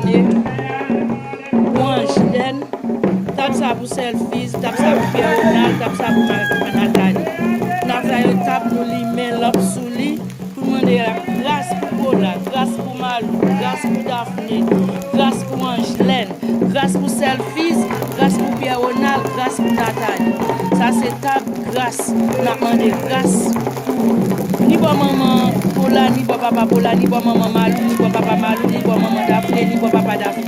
Daphné, pour Angelaine, tape ça pour Selfies, tape ça pour Pierre Ronald, tape ça pour Nathalie. Nathalie tape nous li men lop sou li, pour demander grâce pour Paula, grâce pour Malou, grâce pour Daphné, grâce pour Angelaine, grâce pour Selfies, grâce pour Pierre Ronald, grâce pour Nathalie. Ça c'est tape grâce, n'a demandé grâce pour ni pour maman Paula, ni pour papa Paula, ni pour maman Malou, ni pour papa Malou, ni pour maman Daphné, ni pour papa Daphné.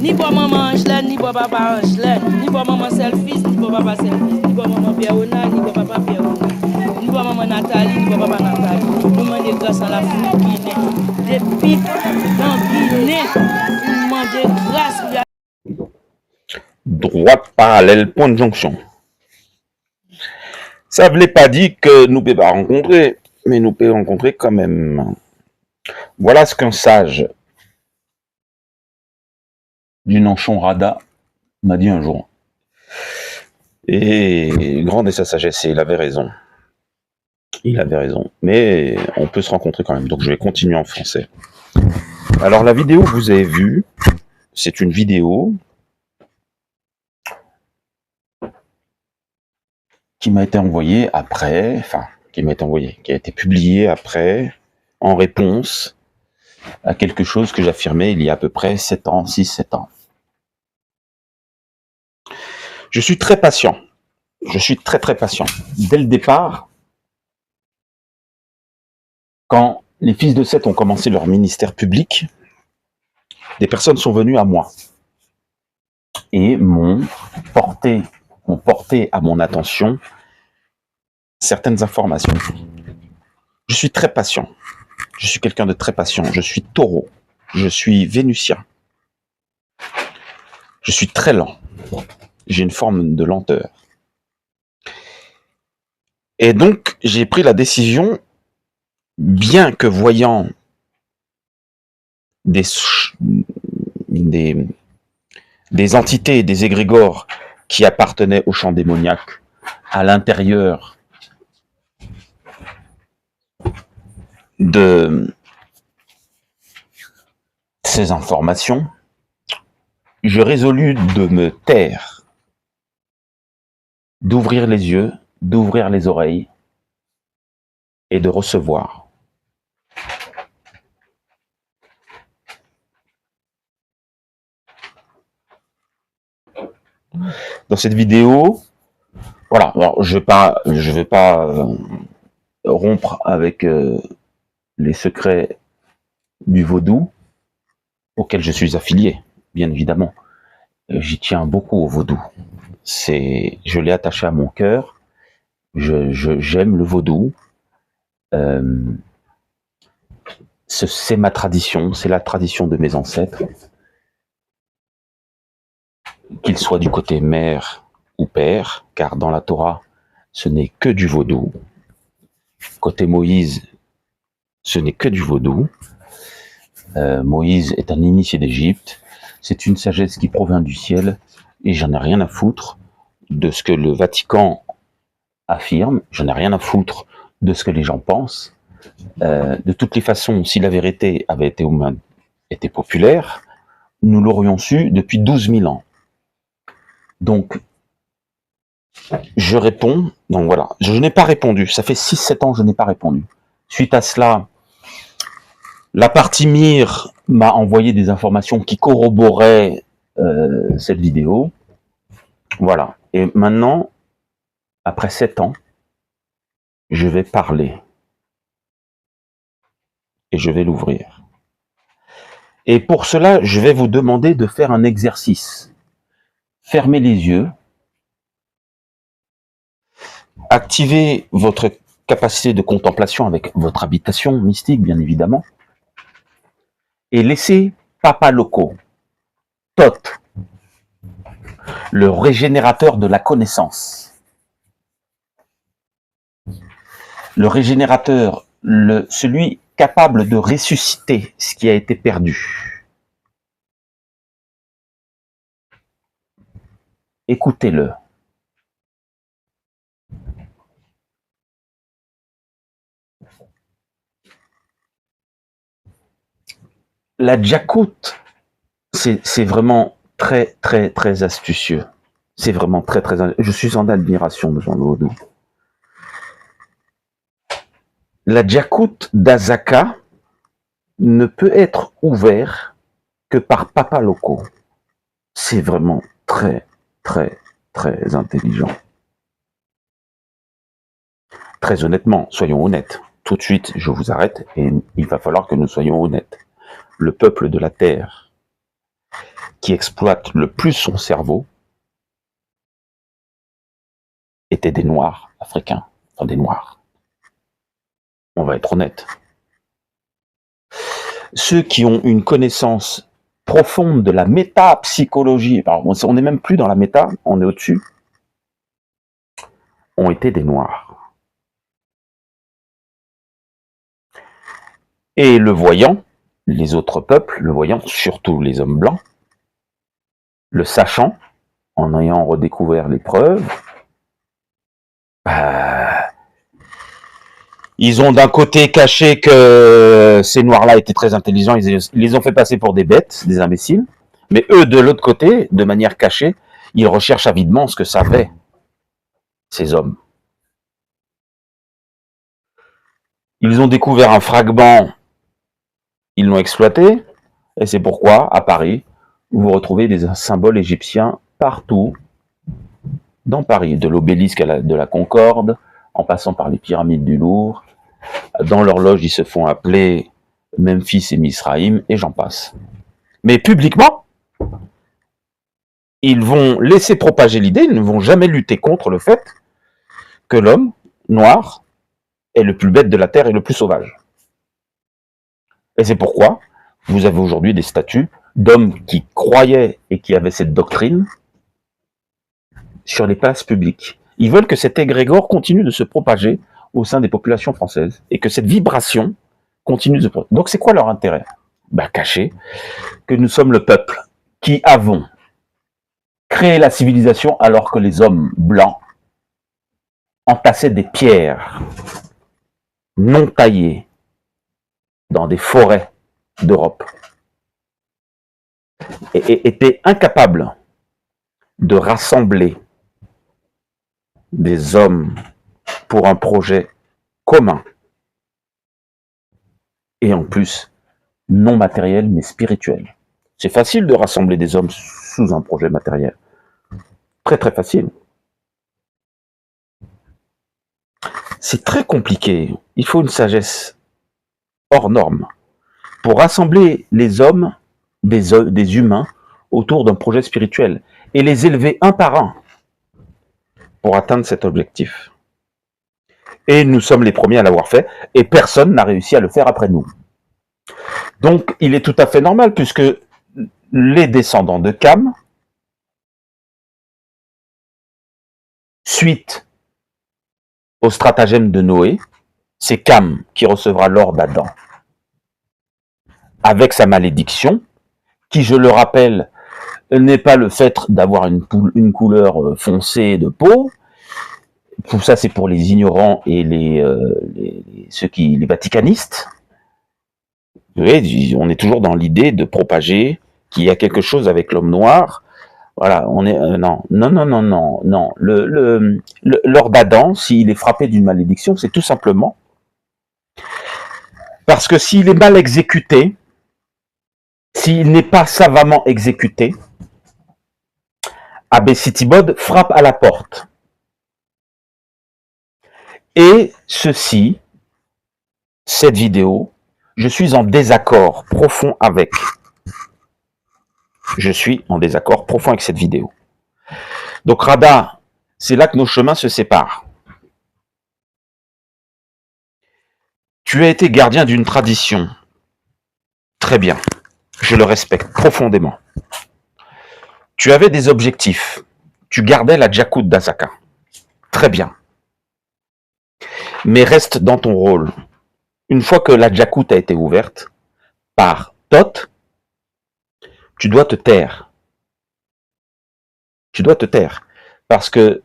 Ni pour maman Angelaine, ni pour papa Angelaine, ni pour maman Selfies, ni pour papa Selfies, ni pour maman Pierre Ronald, ni pour papa Pierre Ronald, ni pour maman Nathalie, ni pour papa Nathalie. Nous demandons grâce à la Guinée. Depuis dans Guinée, nous demandons grâce. Droite parallèle, point de jonction. Ça ne voulait pas dire que nous ne pouvons pas rencontrer, mais nous pouvons rencontrer quand même. Voilà ce qu'un sage du Nanchon Rada m'a dit un jour. Et grande est sa sagesse, et il avait raison. Il avait raison. Mais on peut se rencontrer quand même, donc je vais continuer en français. Alors la vidéo que vous avez vue, c'est une vidéo qui m'a été envoyée après, qui a été publiée après, en réponse à quelque chose que j'affirmais il y a à peu près 7 ans, 6-7 ans. Je suis très patient. Je suis très très patient. Dès le départ, quand les fils de Seth ont commencé leur ministère public, des personnes sont venues à moi et m'ont porté à mon attention certaines informations. Je suis très patient. Je suis quelqu'un de très patient. Je suis taureau. Je suis vénusien. Je suis très lent. J'ai une forme de lenteur. Et donc, j'ai pris la décision, bien que voyant des entités, des égrégores qui appartenaient au champ démoniaque à l'intérieur de ces informations, je résolus de me taire, d'ouvrir les yeux, d'ouvrir les oreilles et de recevoir. Dans cette vidéo, voilà, alors je vais pas rompre avec les secrets du vaudou auquel je suis affilié, bien évidemment. J'y tiens beaucoup au vaudou. Je l'ai attaché à mon cœur. J'aime le vaudou. C'est ma tradition, c'est la tradition de mes ancêtres. Qu'ils soient du côté mère ou père, car dans la Torah, ce n'est que du vaudou. Côté Moïse, ce n'est que du vaudou. Moïse est un initié d'Égypte. C'est une sagesse qui provient du ciel et j'en ai rien à foutre de ce que le Vatican affirme. J'en ai rien à foutre de ce que les gens pensent. De toutes les façons, si la vérité avait été populaire, nous l'aurions su depuis 12 000 ans. Donc, je réponds. Donc voilà, je n'ai pas répondu. Ça fait 6-7 ans que je n'ai pas répondu. Suite à cela, la partie mire m'a envoyé des informations qui corroboraient cette vidéo. Voilà. Et maintenant, après 7 ans, je vais parler. Et je vais l'ouvrir. Et pour cela, je vais vous demander de faire un exercice. Fermez les yeux. Activez votre capacité de contemplation avec votre habitation mystique, bien évidemment. Et laissez Papa Loco, Thoth, le régénérateur de la connaissance. Le régénérateur, celui capable de ressusciter ce qui a été perdu. Écoutez-le. La Djakout C'est vraiment très, très, très astucieux. C'est vraiment très, très... Je suis en admiration devant le vaudou. La Djakout d'Azaka ne peut être ouvert que par Papa Loco. C'est vraiment très, très, très intelligent. Très honnêtement, soyons honnêtes. Tout de suite, je vous arrête et il va falloir que nous soyons honnêtes. Le peuple de la Terre qui exploite le plus son cerveau étaient des Noirs africains. Enfin, des Noirs. On va être honnête. Ceux qui ont une connaissance profonde de la métapsychologie, on n'est même plus dans la méta, on est au-dessus, ont été des Noirs. Et le voyant, les autres peuples, le voyant, surtout les hommes blancs, le sachant, en ayant redécouvert les preuves, ils ont d'un côté caché que ces Noirs-là étaient très intelligents, ils les ont fait passer pour des bêtes, des imbéciles, mais eux, de l'autre côté, de manière cachée, ils recherchent avidement ce que savaient ces hommes. Ils ont découvert un fragment, ils l'ont exploité, et c'est pourquoi, à Paris, vous retrouvez des symboles égyptiens partout dans Paris, de l'obélisque de la Concorde, en passant par les pyramides du Louvre. Dans l'horloge, ils se font appeler Memphis et Misraïm, et j'en passe. Mais publiquement, ils vont laisser propager l'idée, ils ne vont jamais lutter contre le fait que l'homme noir est le plus bête de la Terre et le plus sauvage. Et c'est pourquoi vous avez aujourd'hui des statues d'hommes qui croyaient et qui avaient cette doctrine sur les places publiques. Ils veulent que cet égrégore continue de se propager au sein des populations françaises et que cette vibration continue de se propager. Donc c'est quoi leur intérêt? Cacher que nous sommes le peuple qui avons créé la civilisation alors que les hommes blancs entassaient des pierres non taillées dans des forêts d'Europe et étaient incapables de rassembler des hommes pour un projet commun et en plus non matériel mais spirituel. C'est facile de rassembler des hommes sous un projet matériel. Très très facile. C'est très compliqué. Il faut une sagesse hors norme pour rassembler les hommes, des humains, autour d'un projet spirituel et les élever un par un pour atteindre cet objectif. Et nous sommes les premiers à l'avoir fait et personne n'a réussi à le faire après nous. Donc il est tout à fait normal puisque les descendants de Cam, suite au stratagème de Noé, c'est Cam qui recevra l'or d'Adam avec sa malédiction, qui, je le rappelle, n'est pas le fait d'avoir une couleur foncée de peau. Tout ça, c'est pour les ignorants et les vaticanistes. Vous voyez, on est toujours dans l'idée de propager qu'il y a quelque chose avec l'homme noir. Voilà, on est non. L'or d'Adam, s'il est frappé d'une malédiction, c'est tout simplement parce que s'il est mal exécuté, s'il n'est pas savamment exécuté, Abessitibod frappe à la porte. Et ceci, cette vidéo, je suis en désaccord profond avec. Je suis en désaccord profond avec cette vidéo. Donc Rada, c'est là que nos chemins se séparent. Tu as été gardien d'une tradition. Très bien. Je le respecte profondément. Tu avais des objectifs. Tu gardais la Djakout d'Azaka. Très bien. Mais reste dans ton rôle. Une fois que la Djakout a été ouverte par Thoth, tu dois te taire. Tu dois te taire. Parce que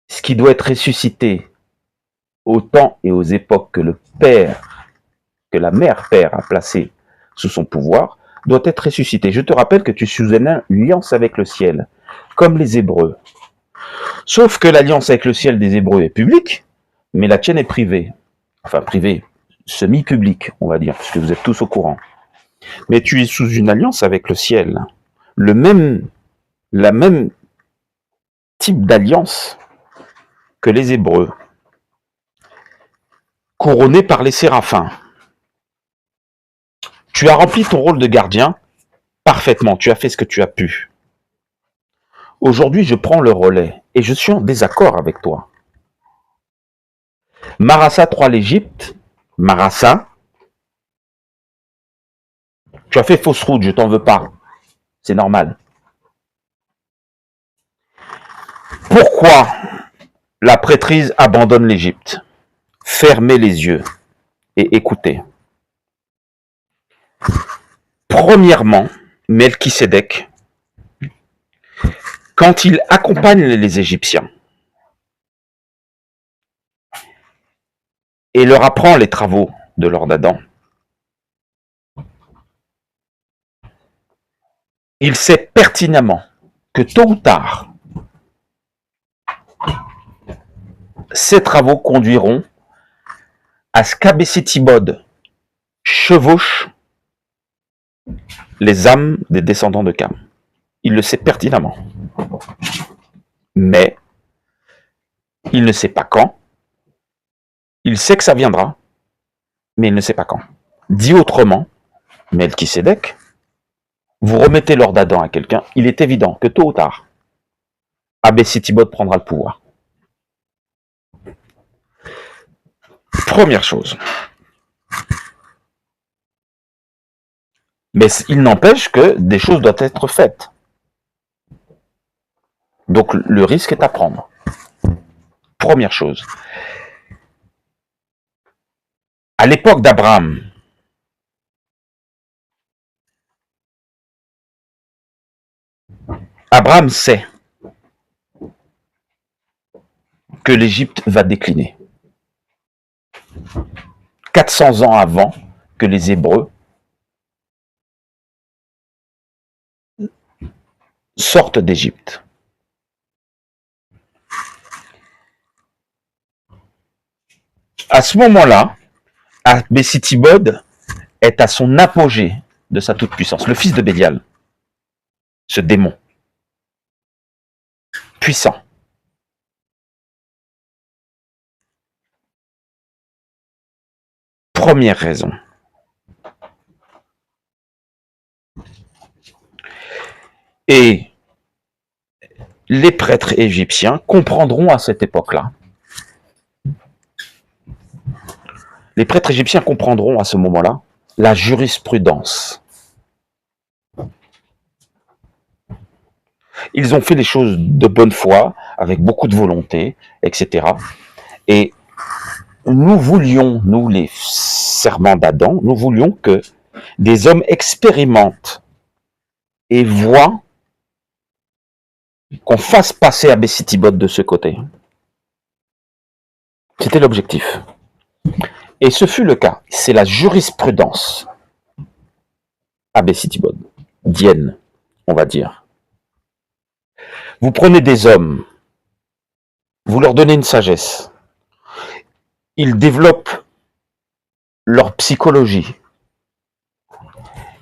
ce qui doit être ressuscité au temps et aux époques que le père, que la mère-père a placé sous son pouvoir, doit être ressuscité. Je te rappelle que tu es sous une alliance avec le ciel, comme les Hébreux. Sauf que l'alliance avec le ciel des Hébreux est publique, mais la tienne est privée. Enfin, privée, semi-publique, on va dire, puisque vous êtes tous au courant. Mais tu es sous une alliance avec le ciel. La même type d'alliance que les Hébreux, couronnés par les séraphins. Tu as rempli ton rôle de gardien parfaitement, tu as fait ce que tu as pu. Aujourd'hui, je prends le relais et je suis en désaccord avec toi. Marassa 3 l'Égypte, Marassa, tu as fait fausse route, je t'en veux pas. C'est normal. Pourquoi la prêtrise abandonne l'Égypte? Fermez les yeux et écoutez. Premièrement, Melchisédek, quand il accompagne les Égyptiens et leur apprend les travaux de Lord Adam, il sait pertinemment que tôt ou tard, ces travaux conduiront à ce qu'Abécétibode chevauche les âmes des descendants de Cam. Il le sait pertinemment. Mais il ne sait pas quand. Il sait que ça viendra, mais il ne sait pas quand. Dit autrement, Melchisédek, vous remettez Lord Adam à quelqu'un, il est évident que tôt ou tard, Abécétibode prendra le pouvoir. Première chose. Mais il n'empêche que des choses doivent être faites. Donc le risque est à prendre. Première chose. À l'époque d'Abraham, Abraham sait que l'Égypte va décliner. 400 ans avant que les Hébreux sortent d'Égypte. À ce moment-là, Abécétibode est à son apogée de sa toute-puissance, le fils de Bélial, ce démon puissant. Première raison. Et les prêtres égyptiens comprendront à cette époque-là. Les prêtres égyptiens comprendront à ce moment-là la jurisprudence. Ils ont fait les choses de bonne foi, avec beaucoup de volonté, etc. Et nous voulions, nous les serments d'Adam, nous voulions que des hommes expérimentent et voient qu'on fasse passer Abécétibode de ce côté. C'était l'objectif. Et ce fut le cas. C'est la jurisprudence Abécétibode, dienne, on va dire. Vous prenez des hommes, vous leur donnez une sagesse. Ils développent leur psychologie.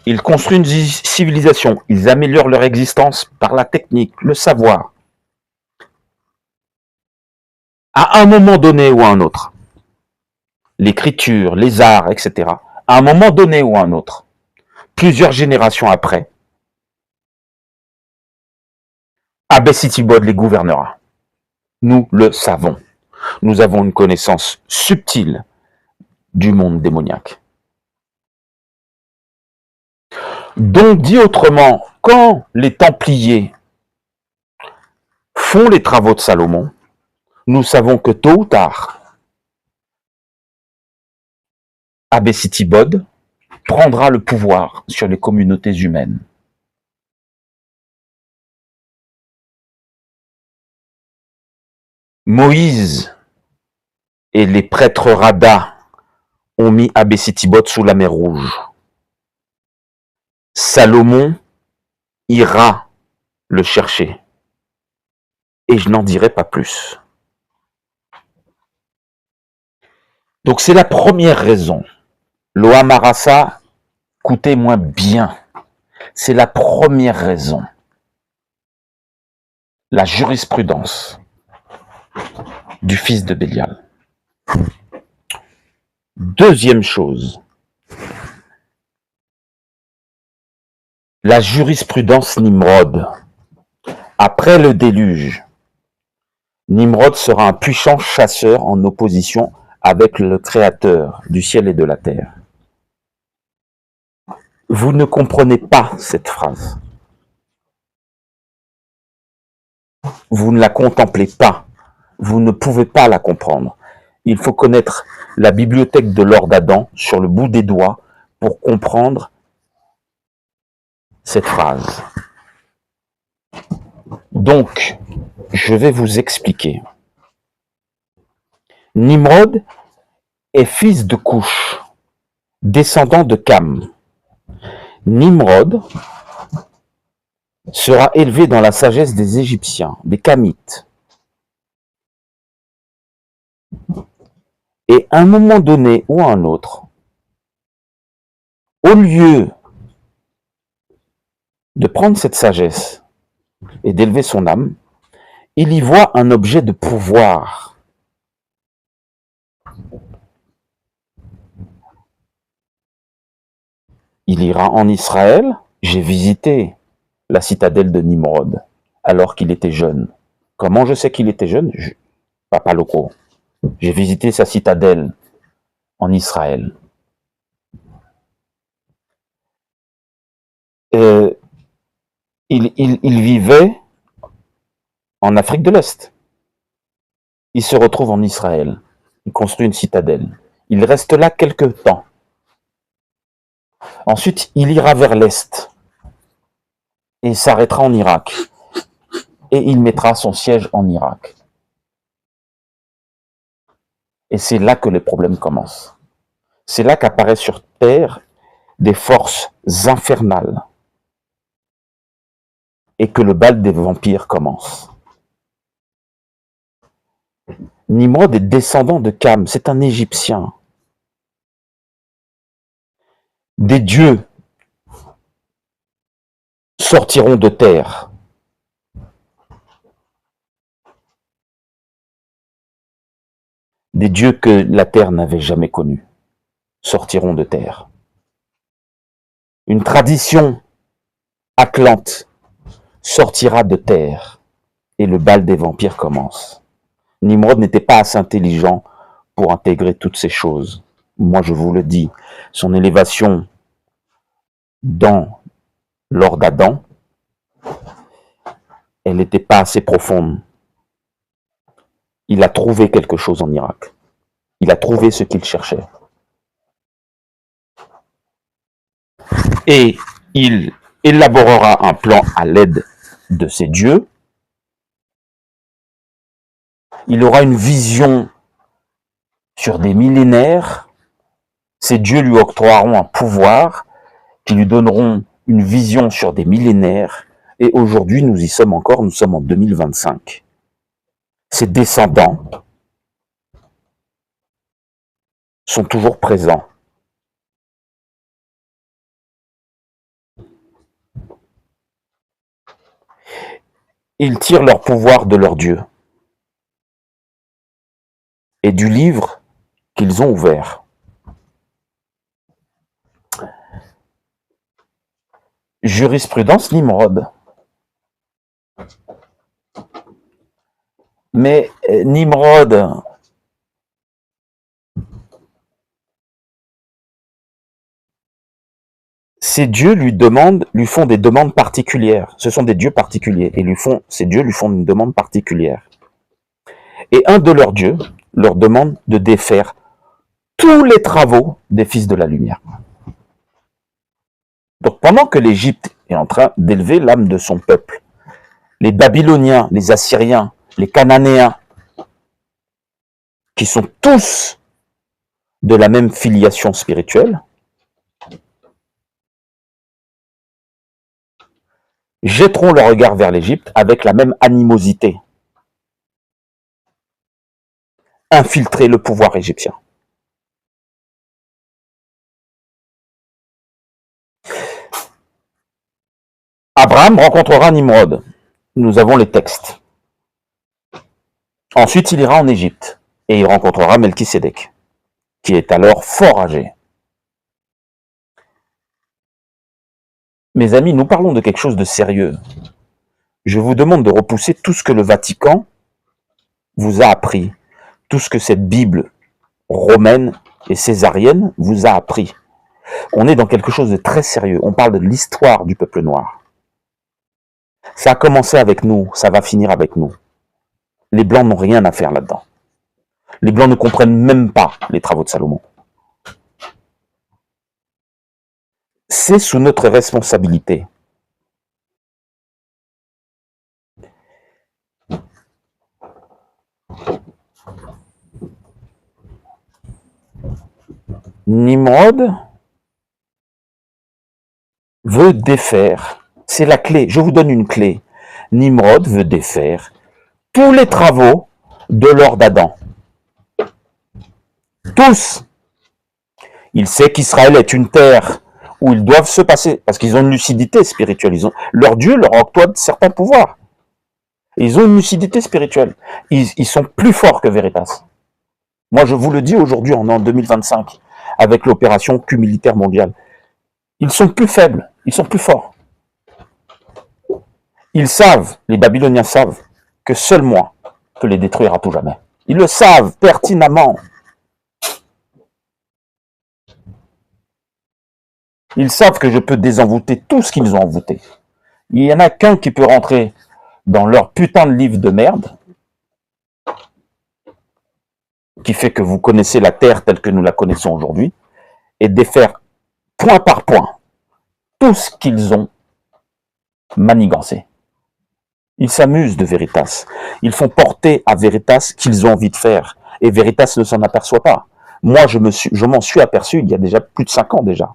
Ils construisent une civilisation. Ils améliorent leur existence par la technique, le savoir. À un moment donné ou à un autre, l'écriture, les arts, etc., à un moment donné ou à un autre, plusieurs générations après, Abécétibode les gouvernera. Nous le savons. Nous avons une connaissance subtile du monde démoniaque. Donc, dit autrement, quand les Templiers font les travaux de Salomon, nous savons que tôt ou tard, Abécétibode prendra le pouvoir sur les communautés humaines. Moïse et les prêtres Rada ont mis Abécétibode sous la mer Rouge. Salomon ira le chercher. Et je n'en dirai pas plus. Donc c'est la première raison. Loa Marassa, écoutez-moi bien. C'est la première raison. La jurisprudence du fils de Bélial. Deuxième chose, la jurisprudence Nimrod. Après le déluge, Nimrod sera un puissant chasseur en opposition avec le Créateur du ciel et de la terre. Vous ne comprenez pas cette phrase. Vous ne la contemplez pas. Vous ne pouvez pas la comprendre. Il faut connaître la bibliothèque de l'or d'Adam sur le bout des doigts pour comprendre cette phrase. Donc, je vais vous expliquer. Nimrod est fils de Couche, descendant de Cam. Nimrod sera élevé dans la sagesse des Égyptiens, des Kamites. Et à un moment donné ou à un autre, au lieu de prendre cette sagesse et d'élever son âme, il y voit un objet de pouvoir. Il ira en Israël. J'ai visité la citadelle de Nimrod alors qu'il était jeune. Comment je sais qu'il était jeune? Papa Loco. J'ai visité sa citadelle en Israël. Il vivait en Afrique de l'Est. Il se retrouve en Israël. Il construit une citadelle. Il reste là quelque temps. Ensuite, il ira vers l'Est et s'arrêtera en Irak. Et il mettra son siège en Irak. Et c'est là que les problèmes commencent. C'est là qu'apparaissent sur Terre des forces infernales et que le bal des vampires commence. Nimrod est descendant de Cam, c'est un Égyptien. Des dieux sortiront de terre. Des dieux que la terre n'avait jamais connus sortiront de terre. Une tradition atlante sortira de terre et le bal des vampires commence. Nimrod n'était pas assez intelligent pour intégrer toutes ces choses. Moi, je vous le dis, son élévation dans l'or d'Adam, elle n'était pas assez profonde. Il a trouvé quelque chose en Irak. Il a trouvé ce qu'il cherchait. Et il élaborera un plan à l'aide de ses dieux. Il aura une vision sur des millénaires. Ces dieux lui octroieront un pouvoir qui lui donneront une vision sur des millénaires. Et aujourd'hui, nous y sommes encore, nous sommes en 2025. Ses descendants sont toujours présents. Ils tirent leur pouvoir de leur Dieu et du livre qu'ils ont ouvert. Jurisprudence Nimrod. Mais Nimrod, ces dieux lui font des demandes particulières. Ce sont des dieux particuliers et ces dieux lui font une demande particulière. Et un de leurs dieux leur demande de défaire tous les travaux des fils de la lumière. Donc pendant que l'Égypte est en train d'élever l'âme de son peuple, les Babyloniens, les Assyriens, les Cananéens, qui sont tous de la même filiation spirituelle, jetteront leur regard vers l'Égypte avec la même animosité. Infiltrer le pouvoir égyptien. Abraham rencontrera Nimrod. Nous avons les textes. Ensuite, il ira en Égypte et il rencontrera Melchisédek, qui est alors fort âgé. Mes amis, nous parlons de quelque chose de sérieux. Je vous demande de repousser tout ce que le Vatican vous a appris, tout ce que cette Bible romaine et césarienne vous a appris. On est dans quelque chose de très sérieux. On parle de l'histoire du peuple noir. Ça a commencé avec nous, ça va finir avec nous. Les Blancs n'ont rien à faire là-dedans. Les Blancs ne comprennent même pas les travaux de Salomon. C'est sous notre responsabilité. Nimrod veut défaire. C'est la clé. Je vous donne une clé. Nimrod veut défaire tous les travaux de l'or d'Adam. Tous. Il sait qu'Israël est une terre où ils doivent se passer, parce qu'ils ont une lucidité spirituelle. Leur Dieu leur octroie certains pouvoirs. Ils ont une lucidité spirituelle. Ils sont plus forts que Veritas. Moi, je vous le dis aujourd'hui, en 2025, avec l'opération Q militaire mondiale. Ils sont plus faibles, ils sont plus forts. Ils savent, les Babyloniens savent, que seul moi peut les détruire à tout jamais. Ils le savent pertinemment. Ils savent que je peux désenvoûter tout ce qu'ils ont envoûté. Il n'y en a qu'un qui peut rentrer dans leur putain de livre de merde, qui fait que vous connaissez la Terre telle que nous la connaissons aujourd'hui, et défaire point par point tout ce qu'ils ont manigancé. Ils s'amusent de Veritas. Ils font porter à Veritas ce qu'ils ont envie de faire. Et Veritas ne s'en aperçoit pas. Moi, je m'en suis aperçu il y a déjà plus de 5 ans déjà.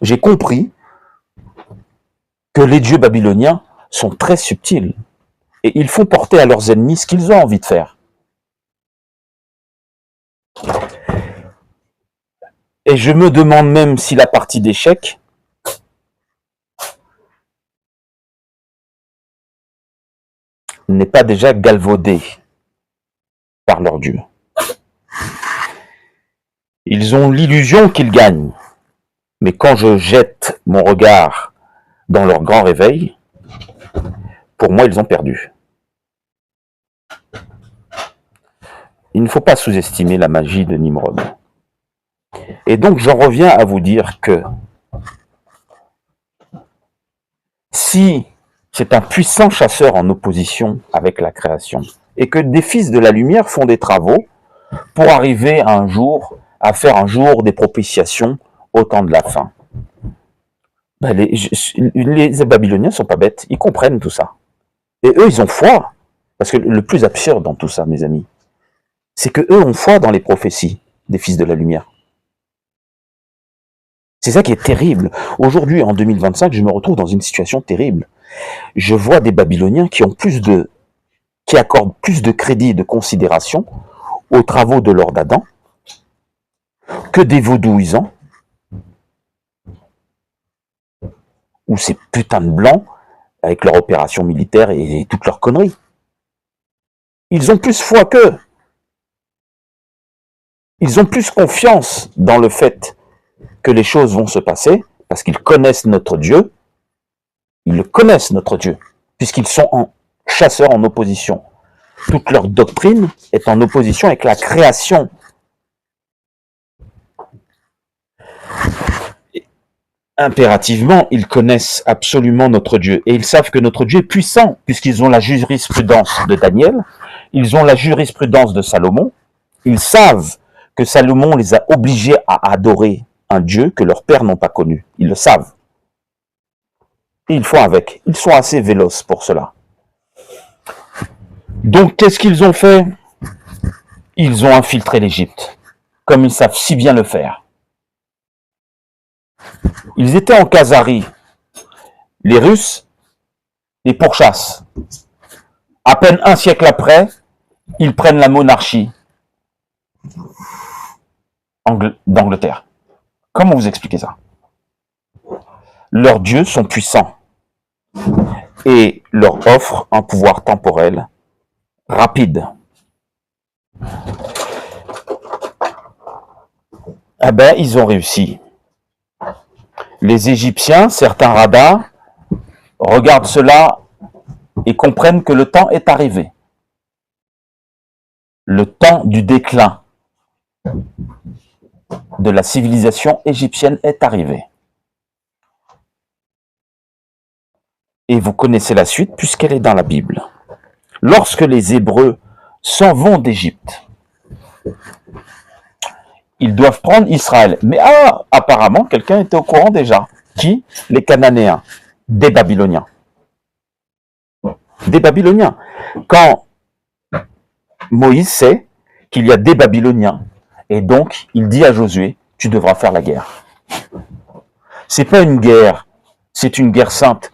J'ai compris que les dieux babyloniens sont très subtils. Et ils font porter à leurs ennemis ce qu'ils ont envie de faire. Et je me demande même si la partie d'échecs n'est pas déjà galvaudée par leur Dieu. Ils ont l'illusion qu'ils gagnent. Mais quand je jette mon regard dans leur grand réveil, pour moi, ils ont perdu. Il ne faut pas sous-estimer la magie de Nimrod. Et donc, j'en reviens à vous dire que si c'est un puissant chasseur en opposition avec la création, et que des fils de la lumière font des travaux pour arriver un jour à faire un jour des propitiations au temps de la fin. Ben les Babyloniens sont pas bêtes, ils comprennent tout ça. Et eux, ils ont foi. Parce que le plus absurde dans tout ça, mes amis, c'est que eux ont foi dans les prophéties des fils de la lumière. C'est ça qui est terrible. Aujourd'hui, en 2025, je me retrouve dans une situation terrible. Je vois des Babyloniens qui accordent plus de crédit et de considération aux travaux de Lord Adam que des vaudouisants ou ces putains de blancs avec leur opération militaire et toutes leurs conneries. Ils ont plus foi qu'eux. Ils ont plus confiance dans le fait que les choses vont se passer parce qu'ils connaissent notre Dieu. Ils le connaissent, notre Dieu, puisqu'ils sont chasseurs en opposition. Toute leur doctrine est en opposition avec la création. Impérativement, ils connaissent absolument notre Dieu. Et ils savent que notre Dieu est puissant, puisqu'ils ont la jurisprudence de Daniel, ils ont la jurisprudence de Salomon. Ils savent que Salomon les a obligés à adorer un Dieu que leurs pères n'ont pas connu. Ils le savent. Et ils font avec. Ils sont assez véloces pour cela. Donc, qu'est-ce qu'ils ont fait? Ils ont infiltré l'Égypte, comme ils savent si bien le faire. Ils étaient en Khazarie. Les Russes les pourchassent. À peine un siècle après, ils prennent la monarchie d'Angleterre. Comment vous expliquez ça? Leurs dieux sont puissants et leur offrent un pouvoir temporel rapide. Eh ben, ils ont réussi. Les Égyptiens, certains radars, regardent cela et comprennent que le temps est arrivé. Le temps du déclin de la civilisation égyptienne est arrivé. Et vous connaissez la suite puisqu'elle est dans la Bible. Lorsque les Hébreux s'en vont d'Égypte, ils doivent prendre Israël. Mais apparemment, quelqu'un était au courant déjà. Qui? Les Cananéens, des Babyloniens. Des Babyloniens. Quand Moïse sait qu'il y a des Babyloniens, et donc il dit à Josué, tu devras faire la guerre. C'est pas une guerre, c'est une guerre sainte.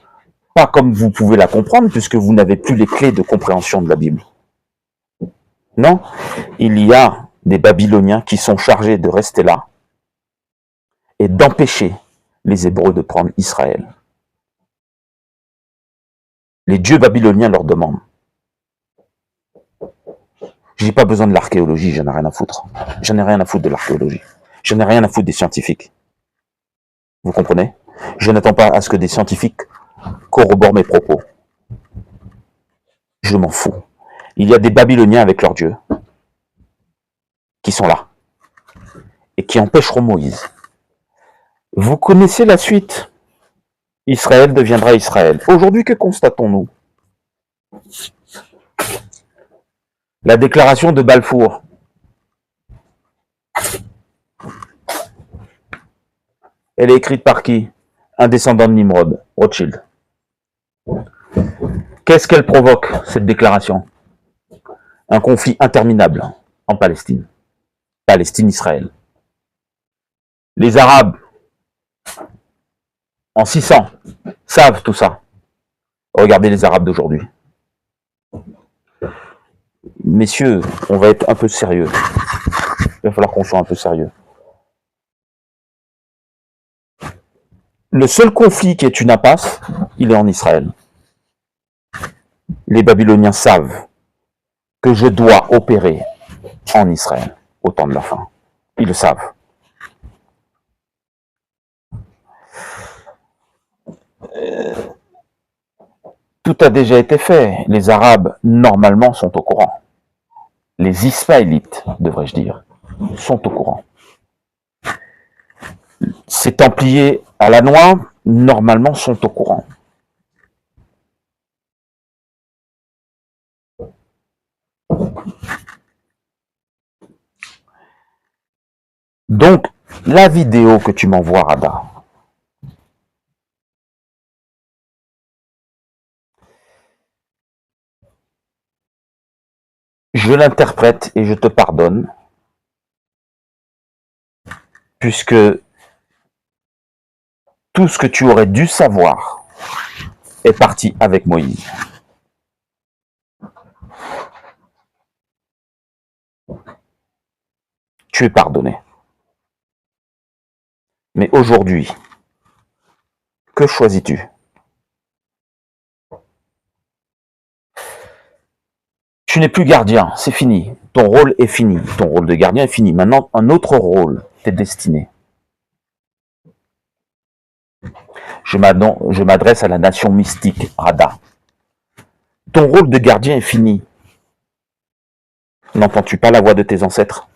Pas comme vous pouvez la comprendre, puisque vous n'avez plus les clés de compréhension de la Bible. Non, il y a des Babyloniens qui sont chargés de rester là et d'empêcher les Hébreux de prendre Israël. Les dieux babyloniens leur demandent. J'ai pas besoin de l'archéologie, j'en ai rien à foutre. J'en ai rien à foutre de l'archéologie. J'en ai rien à foutre des scientifiques. Vous comprenez? Je n'attends pas à ce que des scientifiques corroborent mes propos. Je m'en fous. Il y a des Babyloniens avec leurs dieux qui sont là et qui empêcheront Moïse. Vous connaissez la suite. Israël deviendra Israël. Aujourd'hui, que constatons-nous? La déclaration de Balfour. Elle est écrite par qui? Un descendant de Nimrod, Rothschild. Qu'est-ce qu'elle provoque, cette déclaration? Un conflit interminable en Palestine. Palestine-Israël. Les Arabes, en 600, savent tout ça. Regardez les Arabes d'aujourd'hui. Messieurs, on va être un peu sérieux. Il va falloir qu'on soit un peu sérieux. Le seul conflit qui est une impasse, il est en Israël. Les Babyloniens savent que je dois opérer en Israël au temps de la fin. Ils le savent. Tout a déjà été fait. Les Arabes, normalement, sont au courant. Les Ismaélites, devrais-je dire, sont au courant. Ces Templiers à la noix, normalement, sont au courant. Donc, la vidéo que tu m'envoies, Rada, je l'interprète et je te pardonne, puisque tout ce que tu aurais dû savoir est parti avec Moïse. Tu es pardonné. Mais aujourd'hui, que choisis-tu? Tu n'es plus gardien, c'est fini. Ton rôle est fini. Ton rôle de gardien est fini. Maintenant, un autre rôle t'est destiné. Je m'adresse à la nation mystique, Rada. Ton rôle de gardien est fini. N'entends-tu pas la voix de tes ancêtres?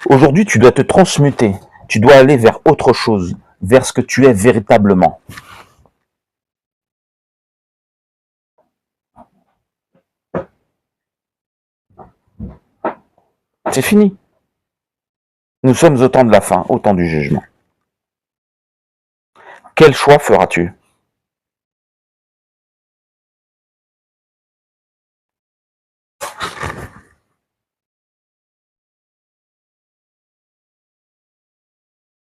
Aujourd'hui, tu dois te transmuter. Tu dois aller vers autre chose, vers ce que tu es véritablement. C'est fini. Nous sommes au temps de la fin, au temps du jugement. Quel choix feras-tu?